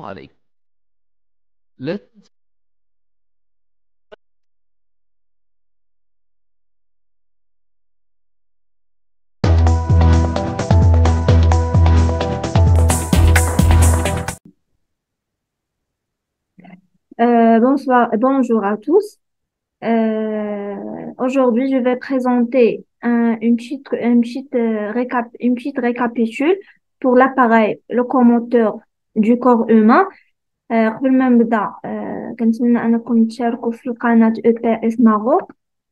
عليكم. Let Bonjour à tous. Aujourd'hui, je vais présenter une petite récapitule pour l'appareil locomoteur du corps humain. قبل ما نبدأ كنتمنى أنكم تشاركوا في القناة EPS Maroc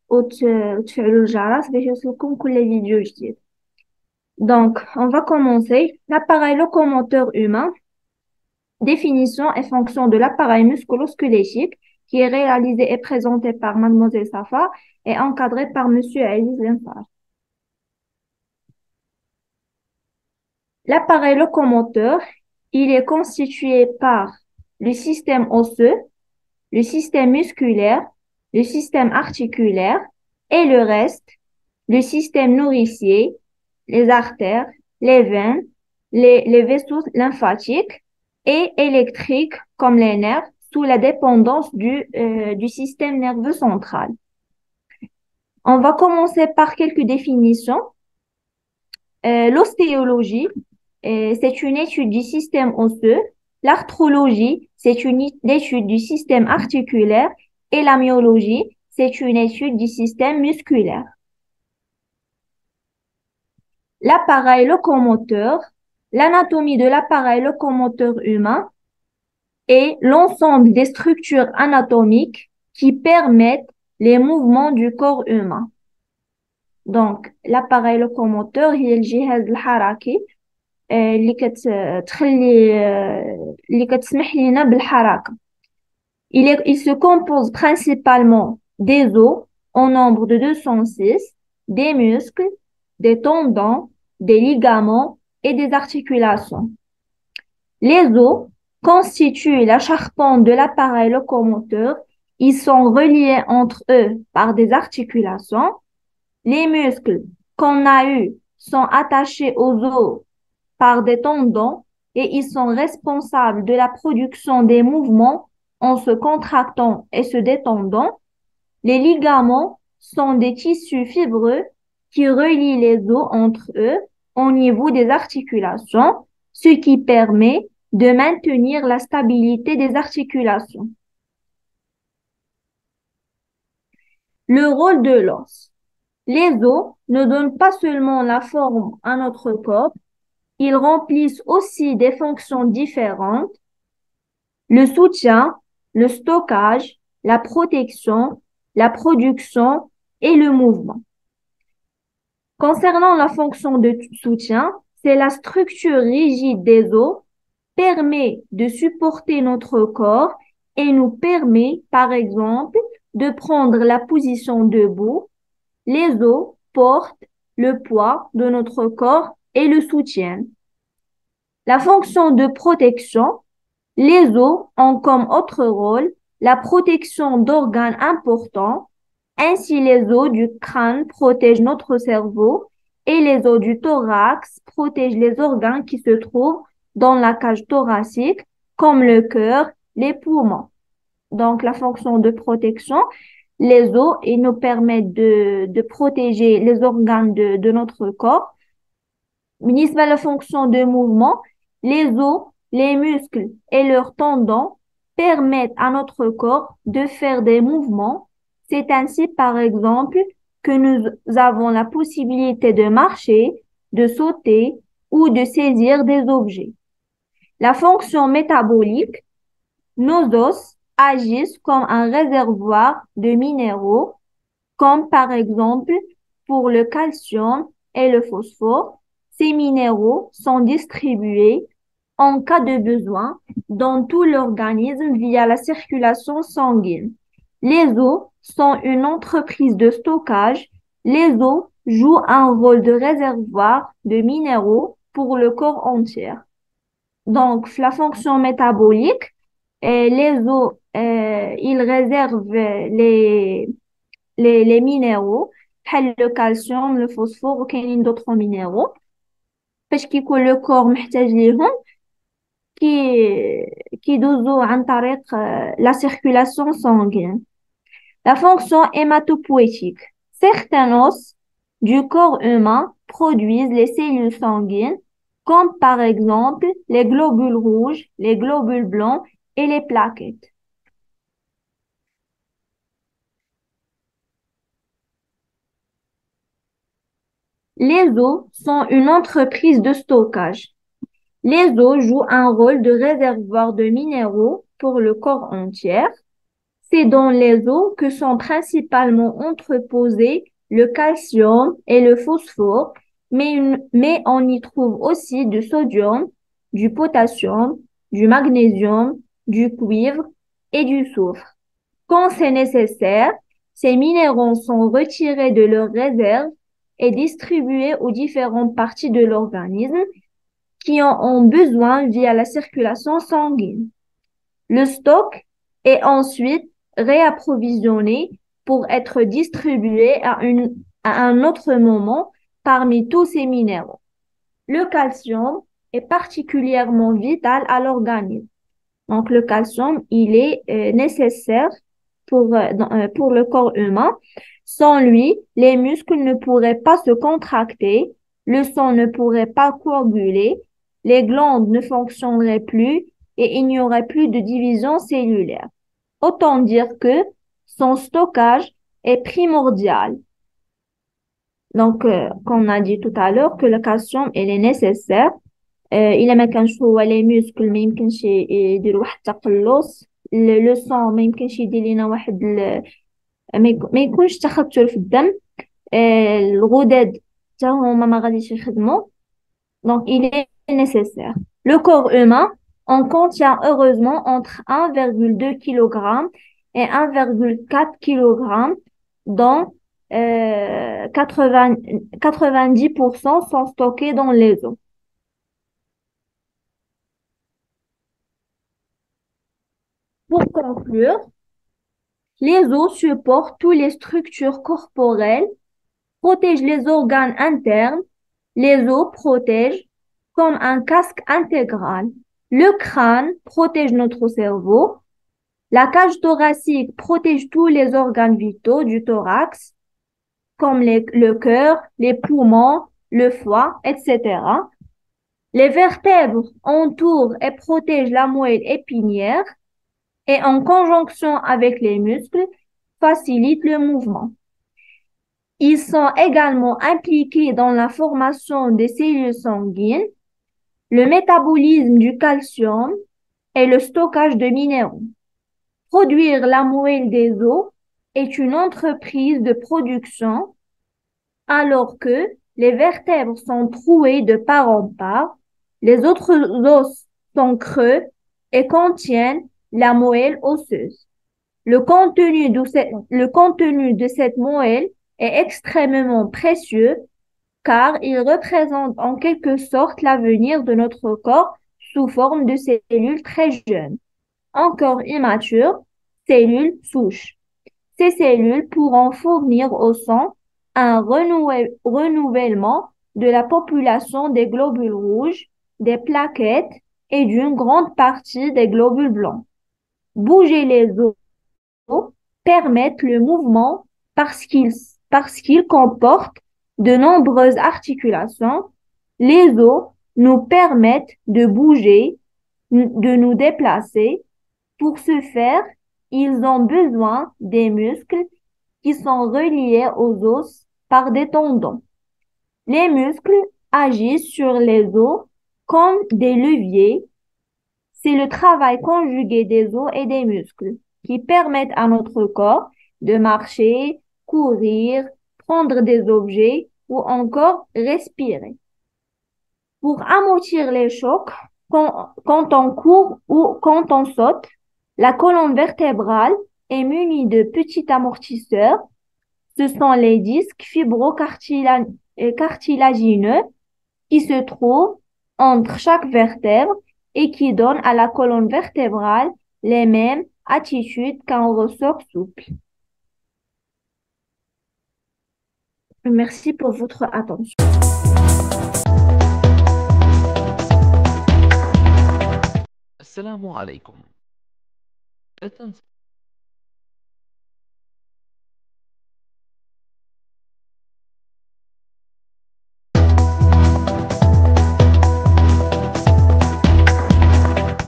وتفعلوا الجرس باش يوصلكم كل فيديو جديد. Donc, on va commencer. L'appareil locomoteur humain. Définition et fonction de l'appareil musculo-squelettique qui est réalisé et présenté par Mademoiselle Safa et encadré par Monsieur Aziz Lemfar. L'appareil locomoteur, il est constitué par le système osseux, le système musculaire, le système articulaire et le reste, le système nourricier, les artères, les veines, les vaisseaux lymphatiques et électriques comme les nerfs sous la dépendance du système nerveux central. On va commencer par quelques définitions. L'ostéologie, c'est une étude du système osseux. L'arthrologie, c'est une étude du système articulaire. Et la myologie, c'est une étude du système musculaire. L'appareil locomoteur, l'anatomie de l'appareil locomoteur humain et l'ensemble des structures anatomiques qui permettent les mouvements du corps humain. Donc, l'appareil locomoteur هي الجهاز الحركي اللي كتسمح لنا بالحركة. Il se compose principalement des os au nombre de 206, des muscles, des tendons, des ligaments et des articulations. Les os constituent la charpente de l'appareil locomoteur. Ils sont reliés entre eux par des articulations. Les muscles qu'on a eus sont attachés aux os par des tendons et ils sont responsables de la production des mouvements en se contractant et se détendant. Les ligaments sont des tissus fibreux qui relient les os entre eux au niveau des articulations, ce qui permet de maintenir la stabilité des articulations. Le rôle de l'os. Les os ne donnent pas seulement la forme à notre corps, ils remplissent aussi des fonctions différentes: le soutien, le stockage, la protection, la production et le mouvement. Concernant la fonction de soutien, c'est la structure rigide des os permet de supporter notre corps et nous permet, par exemple, de prendre la position debout. Les os portent le poids de notre corps et le soutiennent. La fonction de protection, les os ont comme autre rôle la protection d'organes importants. Ainsi, les os du crâne protègent notre cerveau et les os du thorax protègent les organes qui se trouvent dans la cage thoracique, comme le cœur, les poumons. Donc, la fonction de protection, les os, ils nous permettent de protéger les organes de notre corps. بالنسبة la fonction de mouvement, les os, les muscles et leurs tendons permettent à notre corps de faire des mouvements. C'est ainsi, par exemple, que nous avons la possibilité de marcher, de sauter ou de saisir des objets. La fonction métabolique, nos os agissent comme un réservoir de minéraux, comme par exemple pour le calcium et le phosphore. Ces minéraux sont distribués en cas de besoin dans tout l'organisme via la circulation sanguine. Les os sont une entreprise de stockage. Les os jouent un rôle de réservoir de minéraux pour le corps entier. Donc, la fonction métabolique, les os, ils réservent les minéraux, بحال le calcium, le phosphore وكاينين d'autres minéraux. فاش كيكون le corps محتاج ليهم qui كيدوزو عن طريق la circulation sanguine. La fonction hématopoïétique. Certains os du corps humain produisent les cellules sanguines, comme par exemple les globules rouges, les globules blancs et les plaquettes. Les os sont une entreprise de stockage. Les os jouent un rôle de réservoir de minéraux pour le corps entier. C'est dans les os que sont principalement entreposés le calcium et le phosphore, mais on y trouve aussi du sodium, du potassium, du magnésium, du cuivre et du soufre. Quand c'est nécessaire, ces minéraux sont retirés de leurs réserves et distribués aux différentes parties de l'organisme qui en ont besoin via la circulation sanguine. Le stock est ensuite réapprovisionné pour être distribué à un autre moment parmi tous ces minéraux. Le calcium est particulièrement vital à l'organisme. Donc, le calcium, il est nécessaire pour le corps humain. Sans lui, les muscles ne pourraient pas se contracter, le sang ne pourrait pas coaguler, les glandes ne fonctionneraient plus et il n'y aurait plus de division cellulaire. Autant dire que son stockage est primordial. Donc, comme on a dit tout à l'heure, que le calcium, il est nécessaire. إلا ما كانش هو لي موسكل ما يمكنش يدير واحد التقلص لو سون ما يمكنش يدير لنا واحد ما يكونش تخثر في الدم الغدد حتى هما ما غاديش يخدموا donc il est nécessaire. Le corps humain en contient heureusement entre 1,2 kg et 1,4 kg dont 90% sont stockés dans les os. Pour conclure, les os supportent toutes les structures corporelles, protègent les organes internes, les os protègent comme un casque intégral. Le crâne protège notre cerveau, la cage thoracique protège tous les organes vitaux du thorax, comme le cœur, les poumons, le foie, etc. Les vertèbres entourent et protègent la moelle épinière et en conjonction avec les muscles, facilitent le mouvement. Ils sont également impliqués dans la formation des cellules sanguines, le métabolisme du calcium et le stockage de minéraux. Produire la moelle des os est une entreprise de production alors que les vertèbres sont trouées de part en part, les autres os sont creux et contiennent la moelle osseuse. Le contenu de cette moelle est extrêmement précieux car il représente en quelque sorte l'avenir de notre corps sous forme de cellules très jeunes, encore immatures, cellules souches. Ces cellules pourront fournir au sang un renouvellement de la population des globules rouges, des plaquettes et d'une grande partie des globules blancs. Bouger les os permettent le mouvement parce qu'ils comportent de nombreuses articulations. Les os nous permettent de bouger, de nous déplacer. Pour ce faire, ils ont besoin des muscles qui sont reliés aux os par des tendons. Les muscles agissent sur les os comme des leviers. C'est le travail conjugué des os et des muscles qui permettent à notre corps de marcher, courir, prendre des objets ou encore respirer. Pour amortir les chocs, quand on court ou quand on saute, la colonne vertébrale est munie de petits amortisseurs. Ce sont les disques fibrocartilagineux qui se trouvent entre chaque vertèbre et qui donnent à la colonne vertébrale les mêmes attitudes qu'un ressort souple. Merci pour votre attention. والسلام عليكم. لا تنسى